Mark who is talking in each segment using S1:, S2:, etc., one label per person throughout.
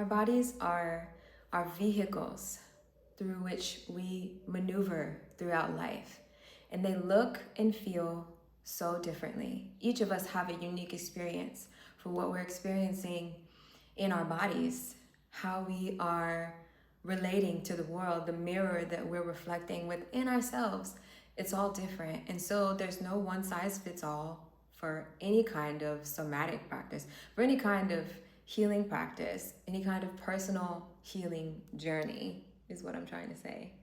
S1: Our bodies are our vehicles through which we maneuver throughout life, and they look and feel so differently. Each of us have a unique experience for what we're experiencing in our bodies, how we are relating to the world, the mirror that we're reflecting within ourselves. It's all different. And so there's no one size fits all for any kind of somatic practice, for any kind of healing practice, any kind of personal healing journey is what I'm trying to say.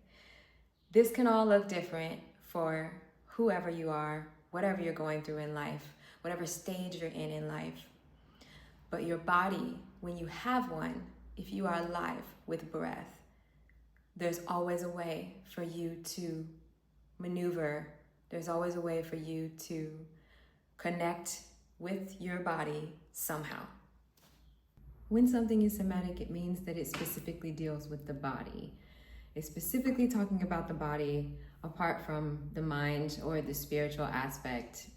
S1: This can all look different for whoever you are, whatever you're going through in life, whatever stage you're in life. But your body, when you have one, if you are alive with breath, there's always a way for you to maneuver. There's always a way for you to connect with your body somehow. When something is somatic, it means that it specifically deals with the body. It's specifically talking about the body apart from the mind or the spiritual aspect.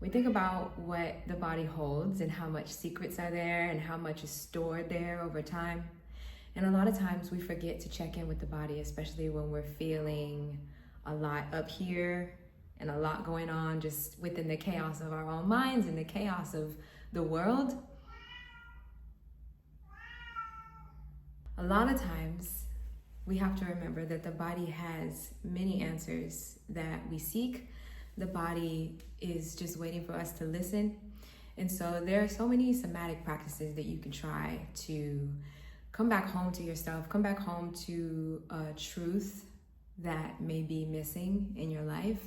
S1: We think about what the body holds and how much secrets are there and how much is stored there over time. And a lot of times we forget to check in with the body, especially when we're feeling a lot up here and a lot going on just within the chaos of our own minds and the chaos of the world. A lot of times we have to remember that the body has many answers that we seek. The body is just waiting for us to listen. And so there are so many somatic practices that you can try to come back home to yourself, come back home to a truth that may be missing in your life,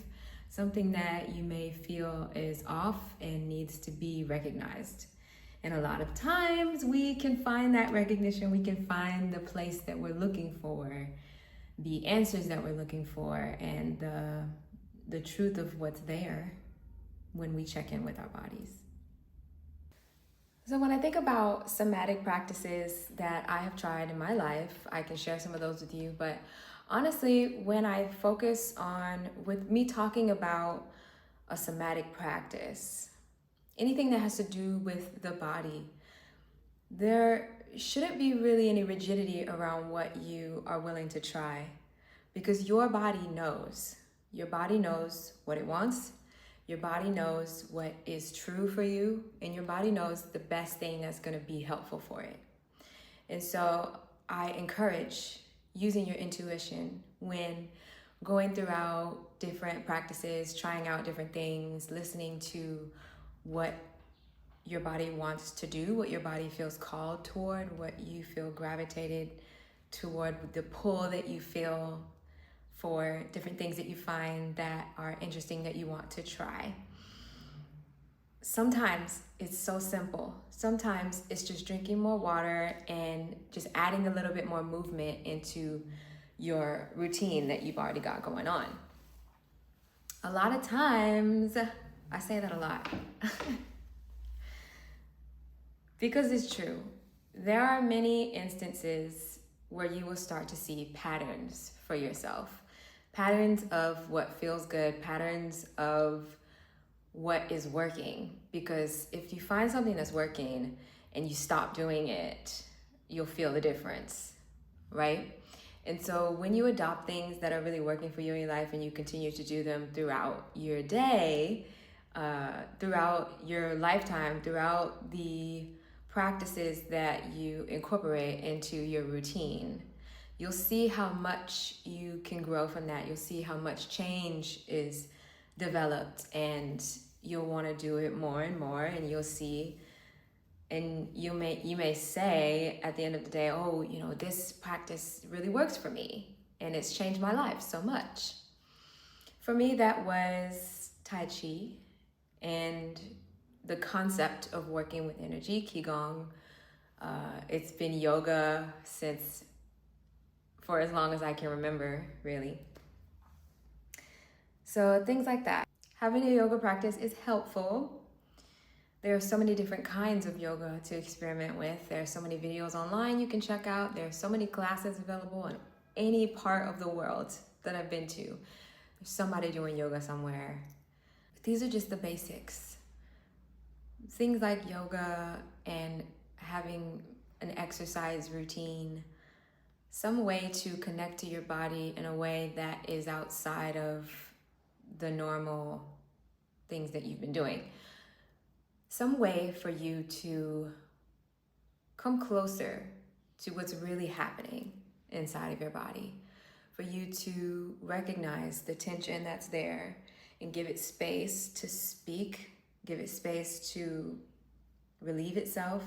S1: something that you may feel is off and needs to be recognized. And a lot of times we can find that recognition, we can find the place that we're looking for, the answers that we're looking for, and the truth of what's there when we check in with our bodies. So when I think about somatic practices that I have tried in my life, I can share some of those with you, but honestly, when I focus on, with me talking about a somatic practice, anything that has to do with the body, there shouldn't be really any rigidity around what you are willing to try, because your body knows. Your body knows what it wants. Your body knows what is true for you, and your body knows the best thing that's going to be helpful for it. And so I encourage using your intuition when going throughout different practices, trying out different things, listening to what your body wants to do, what your body feels called toward, what you feel gravitated toward, the pull that you feel for different things that you find that are interesting that you want to try. Sometimes it's so simple. Sometimes it's just drinking more water and just adding a little bit more movement into your routine that you've already got going on. A lot of times, I say that a lot because it's true. There are many instances where you will start to see patterns for yourself. Patterns of what feels good, patterns of what is working. Because if you find something that's working and you stop doing it, you'll feel the difference, right? And so when you adopt things that are really working for you in your life and you continue to do them throughout your day, throughout your lifetime, throughout the practices that you incorporate into your routine, you'll see how much you can grow from that. You'll see how much change is developed, and you'll want to do it more and more, and you'll see, and you may say at the end of the day, oh, you know, this practice really works for me and it's changed my life so much. For me, that was Tai Chi and the concept of working with energy, Qigong. It's been yoga for as long as I can remember, really. So things like that. Having a yoga practice is helpful. There are so many different kinds of yoga to experiment with. There are so many videos online you can check out. There are so many classes available in any part of the world that I've been to. There's somebody doing yoga somewhere. But these are just the basics. Things like yoga and having an exercise routine, some way to connect to your body in a way that is outside of the normal things that you've been doing. Some way for you to come closer to what's really happening inside of your body, for you to recognize the tension that's there and give it space to speak, give it space to relieve itself.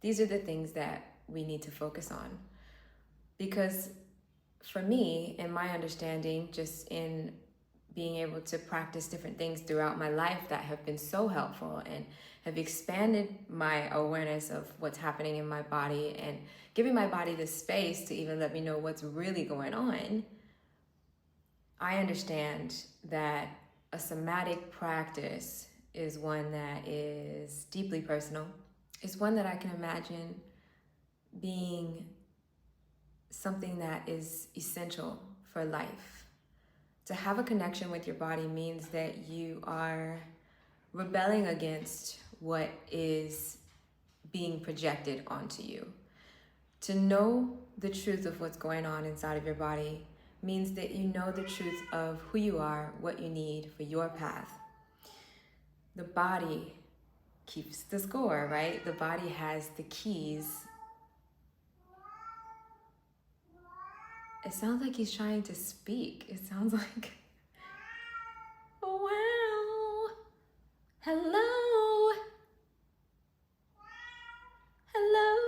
S1: These are the things that we need to focus on. Because for me, in my understanding, just in being able to practice different things throughout my life that have been so helpful and have expanded my awareness of what's happening in my body and giving my body the space to even let me know what's really going on, I understand that a somatic practice is one that is deeply personal. It's one that I can imagine being something that is essential for life. To have a connection with your body means that you are rebelling against what is being projected onto you. To know the truth of what's going on inside of your body means that you know the truth of who you are, what you need for your path. The body keeps the score, right? The body has the keys. It sounds like he's trying to speak. It sounds like, oh wow, hello, hello.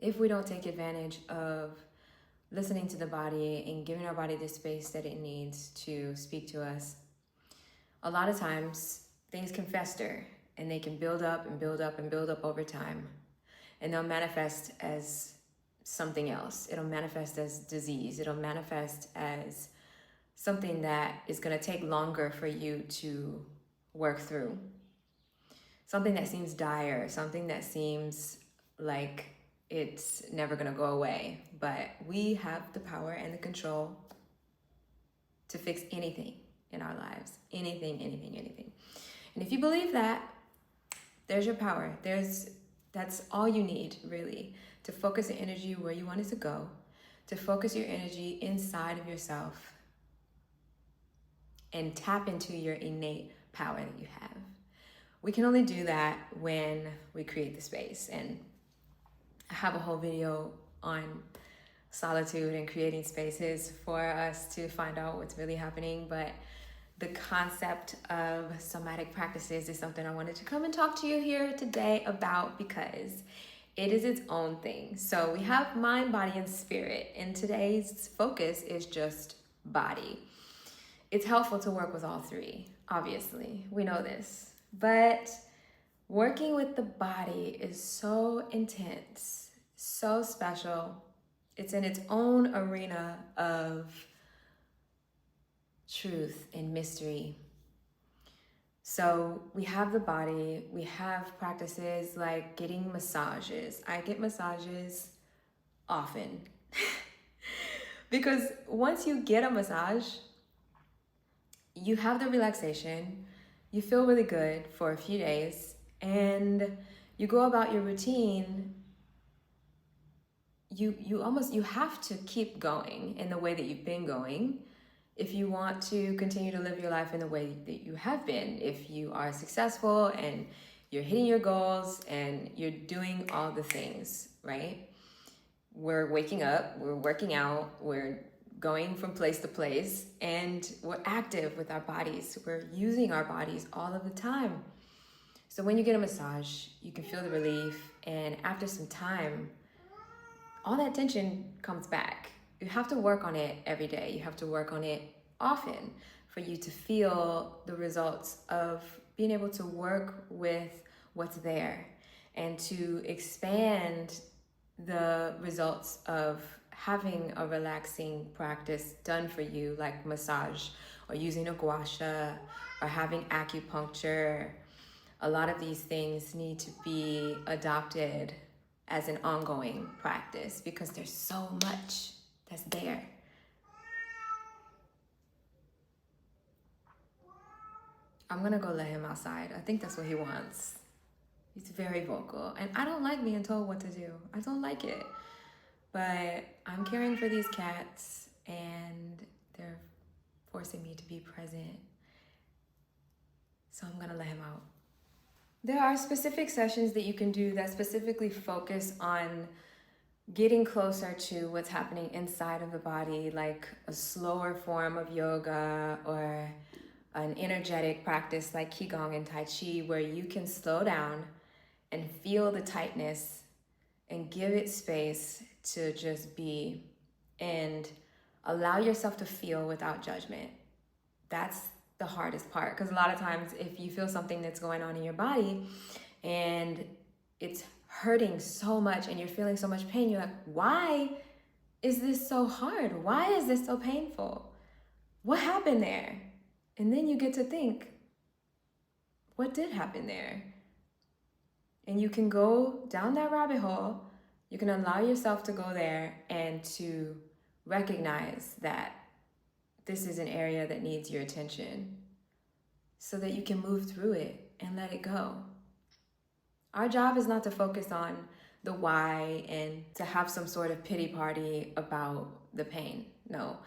S1: If we don't take advantage of listening to the body and giving our body the space that it needs to speak to us, a lot of times things can fester and they can build up and build up and build up over time. And they'll manifest as something else. It'll manifest as disease. It'll manifest as something that is going to take longer for you to work through. Something that seems dire, something that seems like it's never going to go away. But we have the power and the control to fix anything in our lives. Anything, anything, anything. And if you believe that, there's your power. That's all you need, really, to focus your energy where you want it to go, to focus your energy inside of yourself and tap into your innate power that you have. We can only do that when we create the space. And I have a whole video on solitude and creating spaces for us to find out what's really happening. But the concept of somatic practices is something I wanted to come and talk to you here today about, because it is its own thing. So we have mind, body, and spirit, and today's focus is just body. It's helpful to work with all three, obviously. We know this. But working with the body is so intense, so special. It's in its own arena of truth and mystery. So we have the body, we have practices like getting massages. I get massages often because once you get a massage, you have the relaxation, you feel really good for a few days, and you go about your routine. You have to keep going in the way that you've been going if you want to continue to live your life in the way that you have been. If you are successful and you're hitting your goals and you're doing all the things, right? We're waking up, we're working out, we're going from place to place, and we're active with our bodies. We're using our bodies all of the time. So when you get a massage, you can feel the relief, and after some time, all that tension comes back. You have to work on it every day. You have to work on it often for you to feel the results of being able to work with what's there and to expand the results of having a relaxing practice done for you, like massage or using a gua sha or having acupuncture. A lot of these things need to be adopted as an ongoing practice because there's so much that's there. I'm gonna go let him outside. I think that's what he wants. He's very vocal, and I don't like being told what to do. I don't like it. But I'm caring for these cats, and they're forcing me to be present. So I'm gonna let him out. There are specific sessions that you can do that specifically focus on getting closer to what's happening inside of the body, like a slower form of yoga or an energetic practice like Qigong and Tai Chi, where you can slow down and feel the tightness and give it space to just be and allow yourself to feel without judgment. That's the hardest part, because a lot of times if you feel something that's going on in your body and it's hurting so much and you're feeling so much pain, you're like, why is this so hard? Why is this so painful? What happened there? And then you get to think, what did happen there? And you can go down that rabbit hole. You can allow yourself to go there and to recognize that this is an area that needs your attention so that you can move through it and let it go. Our job is not to focus on the why and to have some sort of pity party about the pain. No.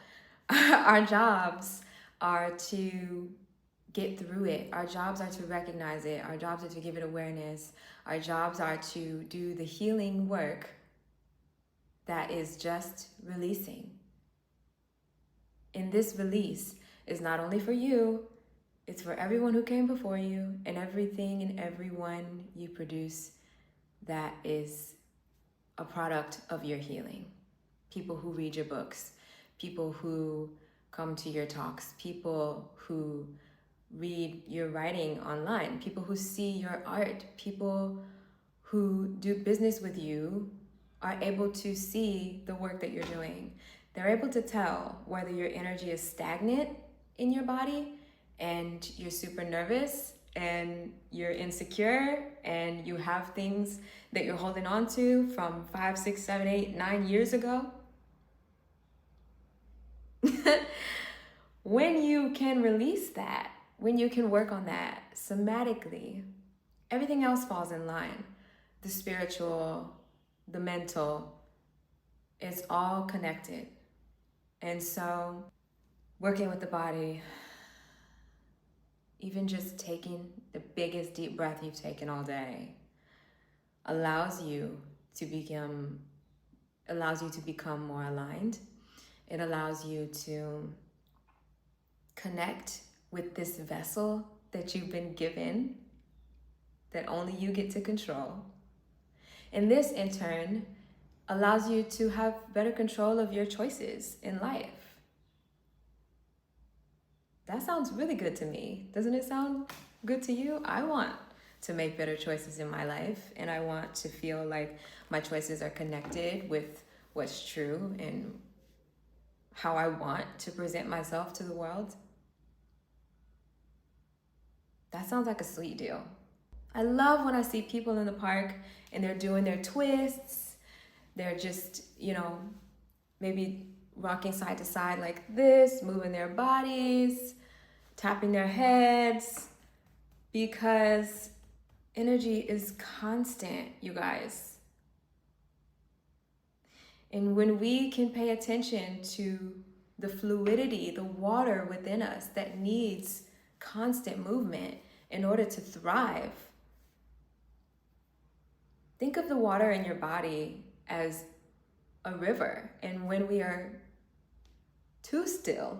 S1: Our jobs are to get through it. Our jobs are to recognize it. Our jobs are to give it awareness. Our jobs are to do the healing work that is just releasing. And this release is not only for you, it's for everyone who came before you and everything and everyone you produce that is a product of your healing. People who read your books, people who come to your talks, people who read your writing online, people who see your art, people who do business with you are able to see the work that you're doing. They're able to tell whether your energy is stagnant in your body and you're super nervous and you're insecure and you have things that you're holding on to from 5, 6, 7, 8, 9 years ago. When you can release that, when you can work on that somatically, everything else falls in line. The spiritual, the mental, it's all connected. And so working with the body, even just taking the biggest deep breath you've taken all day, allows you to become more aligned. It allows you to connect with this vessel that you've been given, that only you get to control. And this, in turn, allows you to have better control of your choices in life. That sounds really good to me. Doesn't it sound good to you? I want to make better choices in my life, and I want to feel like my choices are connected with what's true and how I want to present myself to the world. That sounds like a sweet deal. I love when I see people in the park and they're doing their twists. They're just, maybe rocking side to side like this, moving their bodies, tapping their heads, because energy is constant, you guys. And when we can pay attention to the fluidity, the water within us that needs constant movement in order to thrive, think of the water in your body as a river. And when we are too still,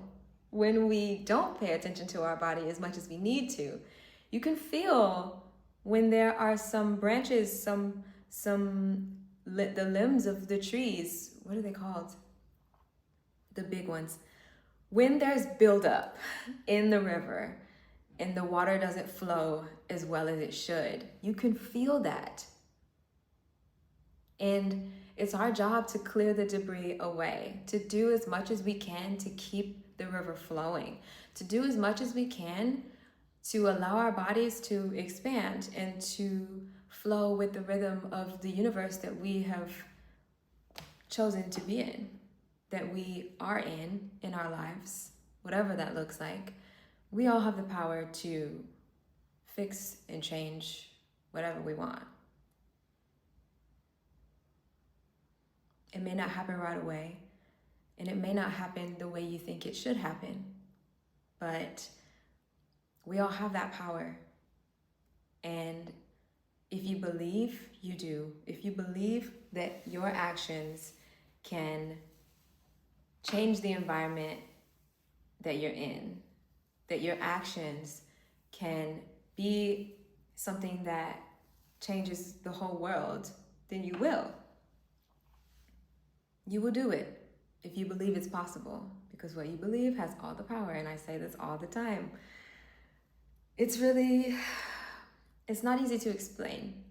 S1: when we don't pay attention to our body as much as we need to, you can feel when there are some branches, the limbs of the trees, what are they called? The big ones. When there's buildup in the river and the water doesn't flow as well as it should, you can feel that. And it's our job to clear the debris away, to do as much as we can to keep the river flowing, to do as much as we can to allow our bodies to expand and to flow with the rhythm of the universe that we have chosen to be in, that we are in our lives, whatever that looks like. we all have the power to fix and change whatever we want. It may not happen right away, and it may not happen the way you think it should happen, but we all have that power. And if you believe, you do. If you believe that your actions can change the environment that you're in, that your actions can be something that changes the whole world, then you will. You will do it if you believe it's possible, because what you believe has all the power, and I say this all the time. It's not easy to explain.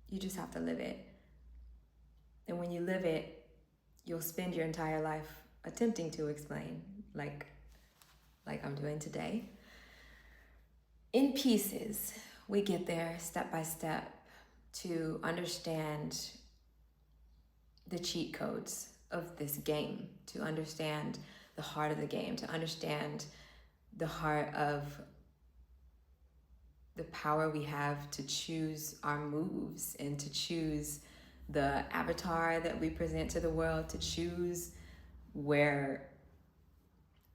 S1: You just have to live it. And when you live it, you'll spend your entire life attempting to explain, like I'm doing today. In pieces, we get there step by step to understand the cheat codes of this game, to understand the heart of the game, to understand the heart of the power we have to choose our moves and to choose the avatar that we present to the world, to choose where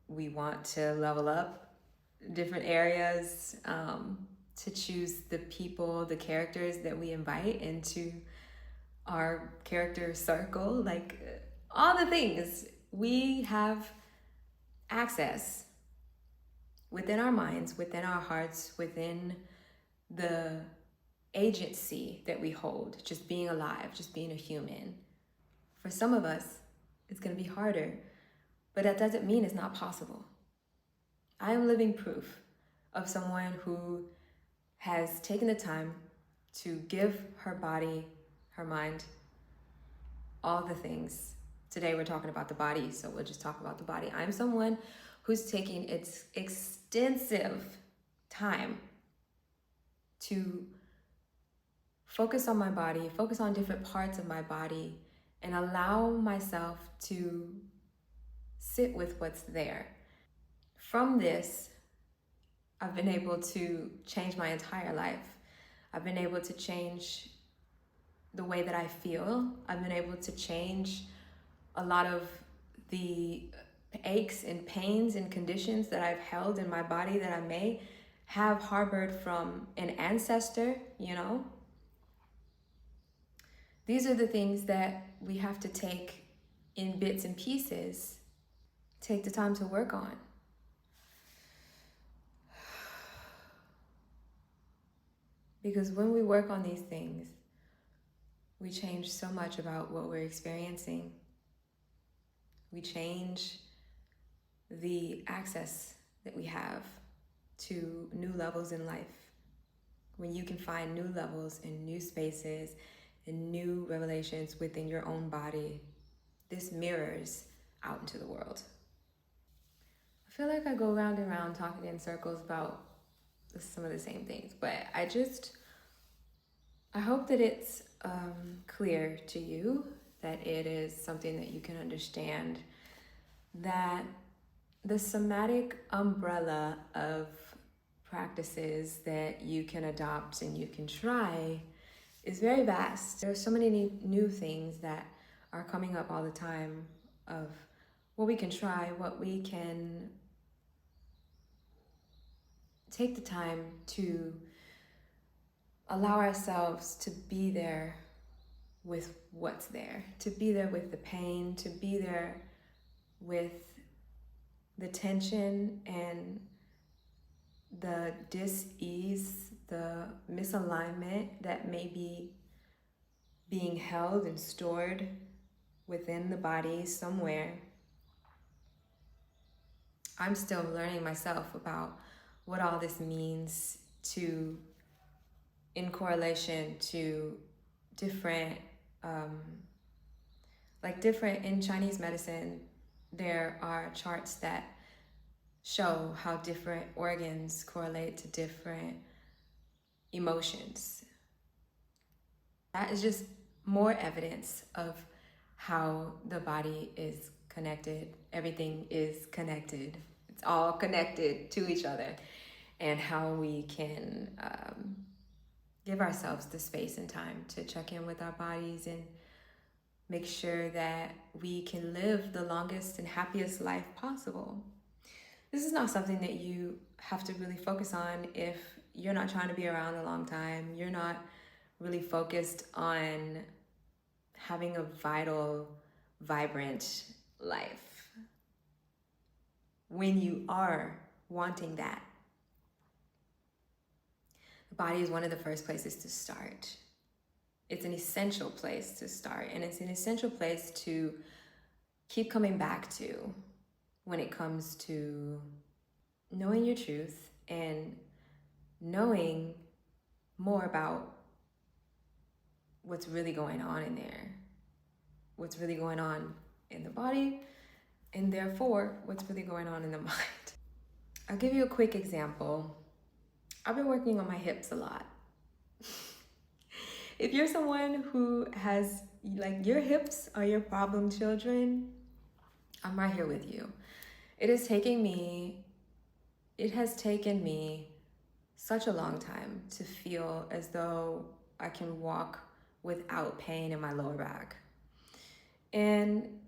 S1: we want to level up different areas, to choose the people, the characters that we invite into our character circle, like all the things. We have access within our minds, within our hearts, within the agency that we hold, just being alive, just being a human. For some of us, it's going to be harder, but that doesn't mean it's not possible. I am living proof of someone who has taken the time to give her body, her mind, all the things. Today we're talking about the body, so we'll just talk about the body. I'm someone who's taking its extensive time to focus on my body, focus on different parts of my body, and allow myself to sit with what's there. From this, I've been able to change my entire life. I've been able to change the way that I feel. I've been able to change a lot of the aches and pains and conditions that I've held in my body that I may have harbored from an ancestor, you know. These are the things that we have to take in bits and pieces, take the time to work on. Because when we work on these things, we change so much about what we're experiencing. We change the access that we have to new levels in life. When you can find new levels and new spaces and new revelations within your own body, this mirrors out into the world. I feel like I go round and round talking in circles about some of the same things, but I hope that it's clear to you, that it is something that you can understand, that the somatic umbrella of practices that you can adopt and you can try is very vast. There are so many new things that are coming up all the time of what we can try, what we can take the time to allow ourselves to be there with what's there, to be there with the pain, to be there with the tension and the dis-ease, the misalignment that may be being held and stored within the body somewhere. I'm still learning myself about what all this means in correlation to different, in Chinese medicine, there are charts that show how different organs correlate to different emotions. That is just more evidence of how the body is connected. Everything is connected. It's all connected to each other, and how we can give ourselves the space and time to check in with our bodies and make sure that we can live the longest and happiest life possible. This is not something that you have to really focus on if you're not trying to be around a long time. You're not really focused on having a vital, vibrant life. When you are wanting that, the body is one of the first places to start. It's an essential place to start, and it's an essential place to keep coming back to when it comes to knowing your truth and knowing more about what's really going on in there, what's really going on in the body, and therefore what's really going on in the mind. I'll give you a quick example. I've been working on my hips a lot. If you're someone who has, like, your hips are your problem children, I'm right here with you. It has taken me such a long time to feel as though I can walk without pain in my lower back. And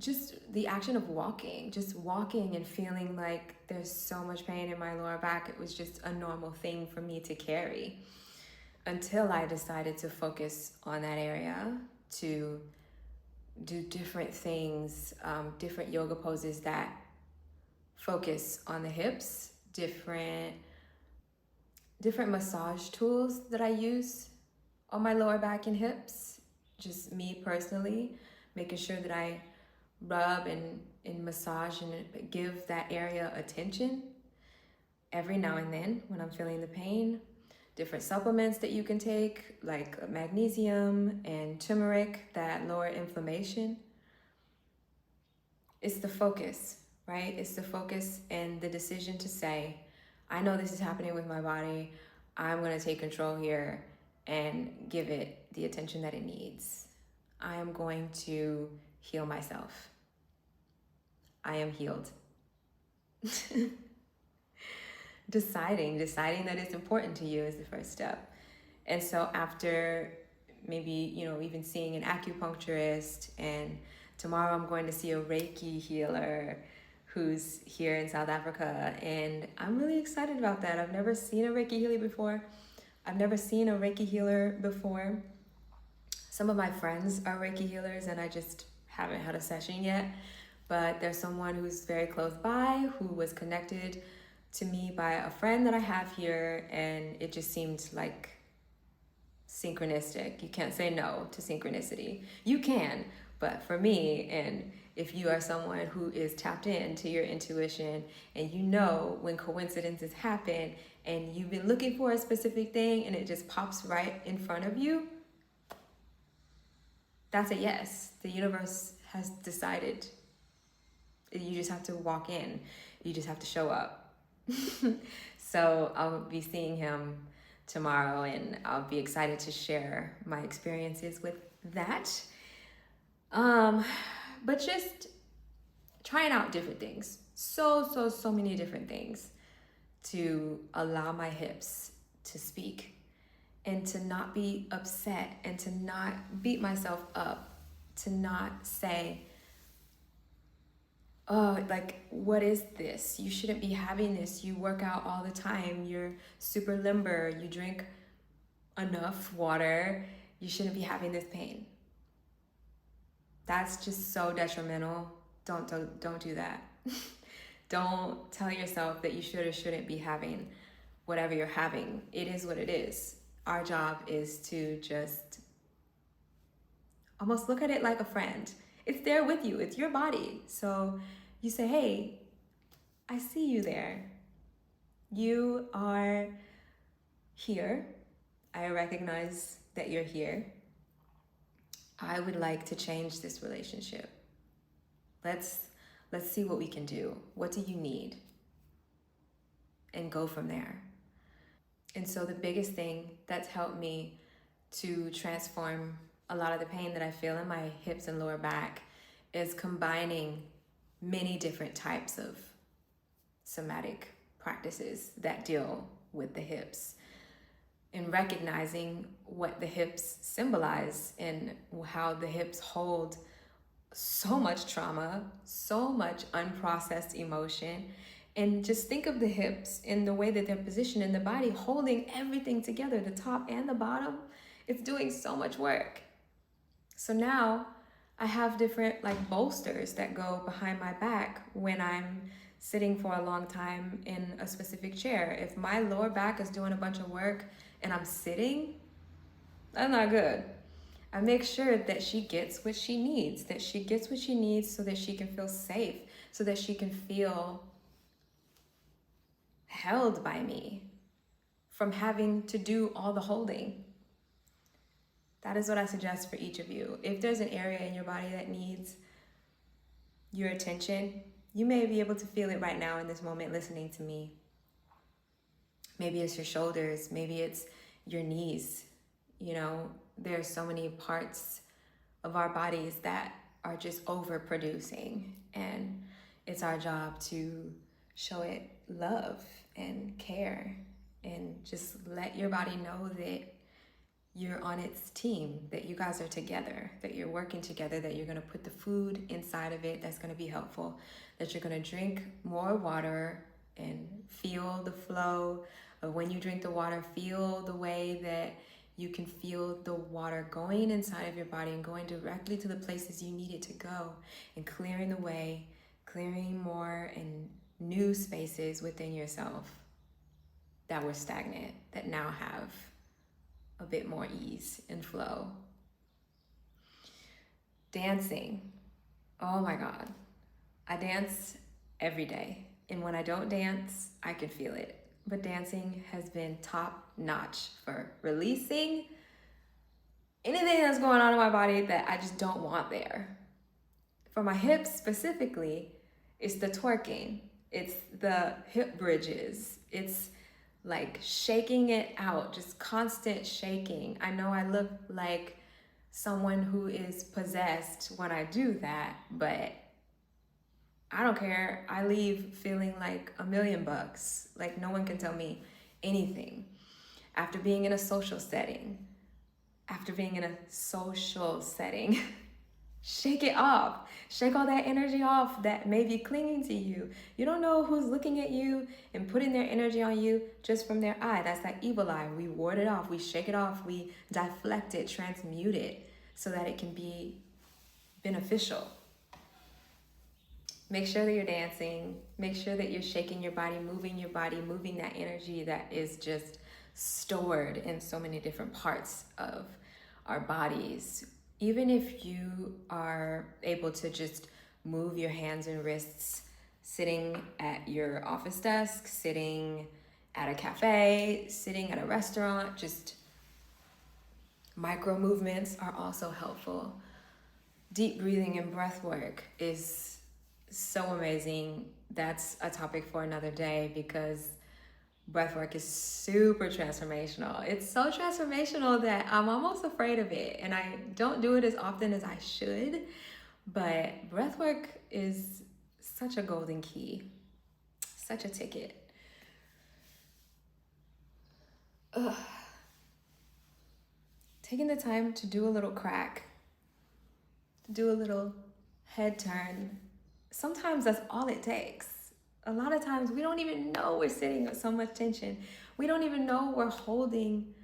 S1: just the action of walking, just walking and feeling like there's so much pain in my lower back, it was just a normal thing for me to carry until I decided to focus on that area, to do different things, different yoga poses that focus on the hips, different massage tools that I use on my lower back and hips, just me personally, making sure that I rub and massage and give that area attention every now and then when I'm feeling the pain. Different supplements that you can take, like magnesium and turmeric, that lower inflammation. It's the focus, right? It's the focus and the decision to say, I know this is happening with my body. I'm going to take control here and give it the attention that it needs. I am going to heal myself. I am healed. Deciding that it's important to you is the first step. And so after maybe, even seeing an acupuncturist, and tomorrow I'm going to see a Reiki healer who's here in South Africa, and I'm really excited about that. I've never seen a Reiki healer before. Some of my friends are Reiki healers, and I just haven't had a session yet, but there's someone who's very close by who was connected to me by a friend that I have here, and it just seemed like synchronistic. You can't say no to synchronicity. You can, but for me, and if you are someone who is tapped into your intuition and you know when coincidences happen and you've been looking for a specific thing and it just pops right in front of you, that's a yes. The universe has decided. You just have to walk in. You just have to show up. So I'll be seeing him tomorrow, and I'll be excited to share my experiences with that. But just trying out different things. So many different things to allow my hips to speak and to not be upset and to not beat myself up, to not say, oh, like, what is this? You shouldn't be having this. You work out all the time. You're super limber. You drink enough water. You shouldn't be having this pain. That's just so detrimental. Don't do that. Don't tell yourself that you should or shouldn't be having whatever you're having. It is what it is. Our job is to just almost look at it like a friend. It's there with you. It's your body. So you say, hey, I see you there. You are here. I recognize that you're here. I would like to change this relationship. Let's see what we can do. What do you need? And go from there. And so the biggest thing that's helped me to transform a lot of the pain that I feel in my hips and lower back is combining many different types of somatic practices that deal with the hips, and recognizing what the hips symbolize and how the hips hold so much trauma, so much unprocessed emotion. And just think of the hips in the way that they're positioned in the body, holding everything together, the top and the bottom. It's doing so much work. So now I have different like bolsters that go behind my back when I'm sitting for a long time in a specific chair. If my lower back is doing a bunch of work and I'm sitting, that's not good. I make sure that she gets what she needs, so that she can feel safe, so that she can feel held by me from having to do all the holding. That is what I suggest for each of you. If there's an area in your body that needs your attention, you may be able to feel it right now in this moment listening to me. Maybe it's your shoulders, maybe it's your knees. You know, there are so many parts of our bodies that are just overproducing, and it's our job to show it love and care and just let your body know that you're on its team, that you guys are together, that you're working together, that you're going to put the food inside of it that's going to be helpful, that you're going to drink more water and feel the flow of when you drink the water, feel the way that you can feel the water going inside of your body and going directly to the places you need it to go, and clearing the way, clearing more and new spaces within yourself that were stagnant, that now have a bit more ease and flow. Dancing. Oh my God. I dance every day. And when I don't dance, I can feel it. But dancing has been top notch for releasing anything that's going on in my body that I just don't want there. For my hips specifically, it's the twerking. It's the hip bridges. It's like shaking it out, just constant shaking. I know I look like someone who is possessed when I do that, but I don't care. I leave feeling like $1,000,000. Like no one can tell me anything. After being in a social setting, shake it off. Shake all that energy off that may be clinging to you. You don't know who's looking at you and putting their energy on you just from their eye. That's that evil eye. We ward it off. We shake it off. We deflect it, transmute it so that it can be beneficial. Make sure that you're dancing. Make sure that you're shaking your body, moving that energy that is just stored in so many different parts of our bodies. Even if you are able to just move your hands and wrists sitting at your office desk, sitting at a cafe, sitting at a restaurant, just micro movements are also helpful. Deep breathing and breath work is so amazing. That's a topic for another day because breathwork is super transformational. It's so transformational that I'm almost afraid of it, and I don't do it as often as I should, but breathwork is such a golden key, such a ticket. Taking the time to do a little crack, to do a little head turn, sometimes that's all it takes. A lot of times we don't even know we're sitting with so much tension. We don't even know we're holding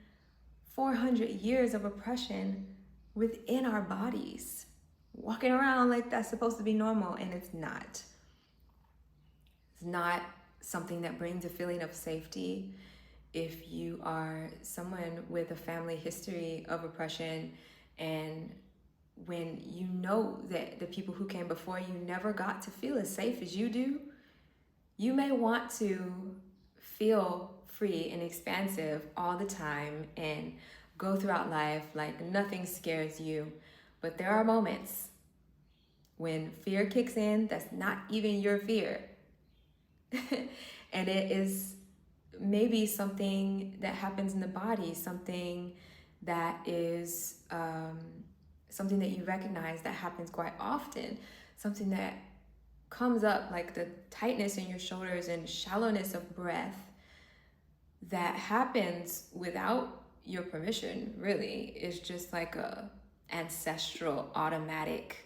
S1: 400 years of oppression within our bodies, walking around like that's supposed to be normal, and it's not. It's not something that brings a feeling of safety. If you are someone with a family history of oppression, and when you know that the people who came before you never got to feel as safe as you do, you may want to feel free and expansive all the time and go throughout life like nothing scares you. But there are moments when fear kicks in that's not even your fear. And it is maybe something that happens in the body, something that is something that you recognize that happens quite often, something that comes up, like the tightness in your shoulders and shallowness of breath, that happens without your permission, really, is just like a ancestral automatic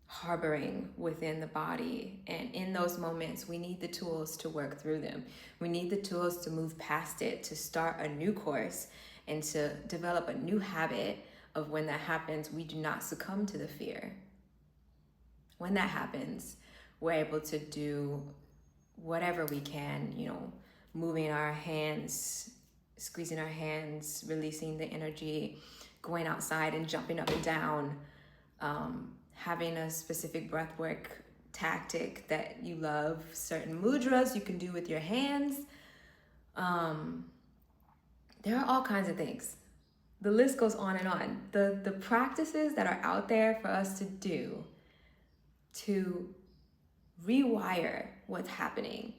S1: harboring within the body. And in those moments, we need the tools to work through them. We need the tools to move past it, to start a new course, and to develop a new habit of when that happens, we do not succumb to the fear. When that happens, we're able to do whatever we can, moving our hands, squeezing our hands, releasing the energy, going outside and jumping up and down, having a specific breath work tactic that you love, certain mudras you can do with your hands. There are all kinds of things. The list goes on and on. The practices that are out there for us to do to rewire what's happening,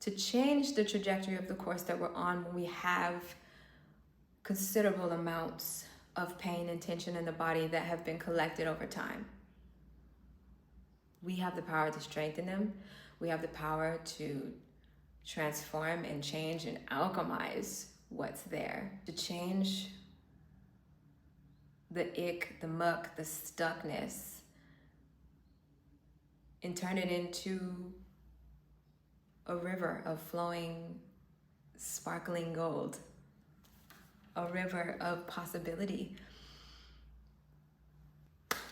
S1: to change the trajectory of the course that we're on when we have considerable amounts of pain and tension in the body that have been collected over time. We have the power to strengthen them. We have the power to transform and change and alchemize what's there, to change the ick, the muck, the stuckness, and turn it into a river of flowing, sparkling gold, a river of possibility.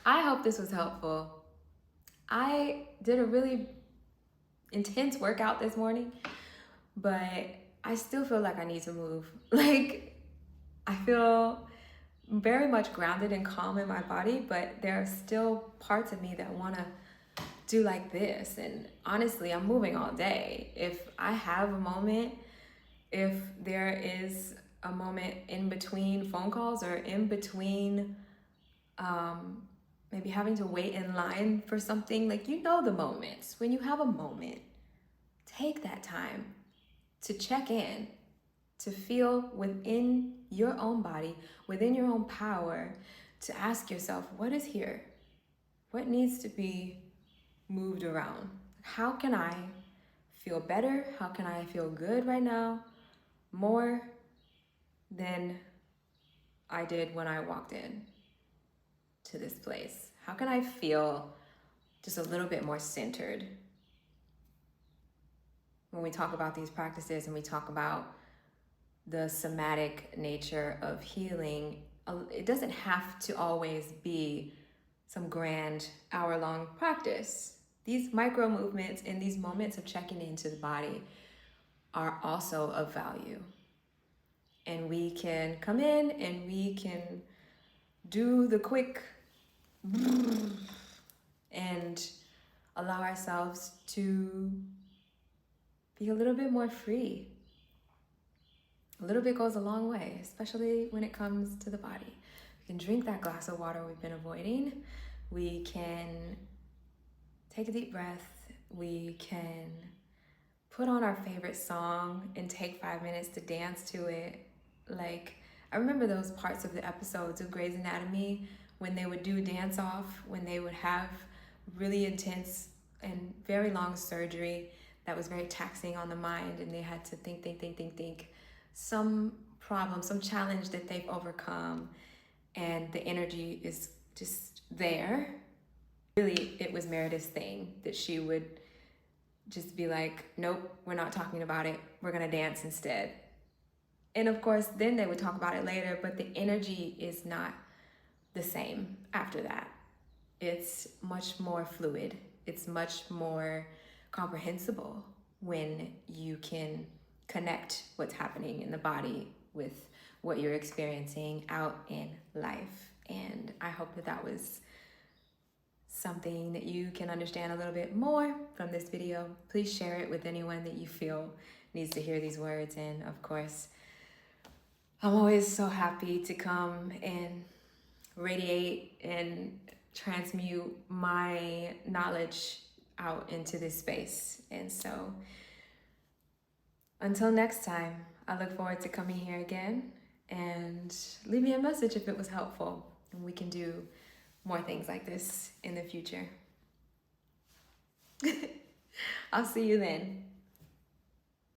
S1: I hope this was helpful. I did a really intense workout this morning, but I still feel like I need to move. Like, I feel very much grounded and calm in my body, but there are still parts of me that want to do like this. And honestly, I'm moving all day. If I have a moment, if there is a moment in between phone calls or in between maybe having to wait in line for something, like, the moments when you have a moment, take that time to check in, to feel within your own body, within your own power, to ask yourself, what is here? What needs to be moved around? How can I feel better? How can I feel good right now? More than I did when I walked in to this place. How can I feel just a little bit more centered? When we talk about these practices and we talk about the somatic nature of healing, it doesn't have to always be some grand hour-long practice. These micro movements and these moments of checking into the body are also of value. And we can come in and we can do the quick and allow ourselves to be a little bit more free. A little bit goes a long way, especially when it comes to the body. We can drink that glass of water we've been avoiding. We can take a deep breath. We can put on our favorite song and take 5 minutes to dance to it. Like, I remember those parts of the episodes of Grey's Anatomy when they would do dance off, when they would have really intense and very long surgery that was very taxing on the mind, and they had to think some problem, some challenge that they've overcome, and the energy is just there. Really, it was Meredith's thing that she would just be like, nope, we're not talking about it. We're gonna dance instead. And of course, then they would talk about it later, but the energy is not the same after that. It's much more fluid. It's much more comprehensible when you can connect what's happening in the body with what you're experiencing out in life. And I hope that that was something that you can understand a little bit more from this video. Please share it with anyone that you feel needs to hear these words. And of course, I'm always so happy to come and radiate and transmute my knowledge out into this space. And so until next time, I look forward to coming here again, and leave me a message if it was helpful, and we can do more things like this in the future. I'll see you then.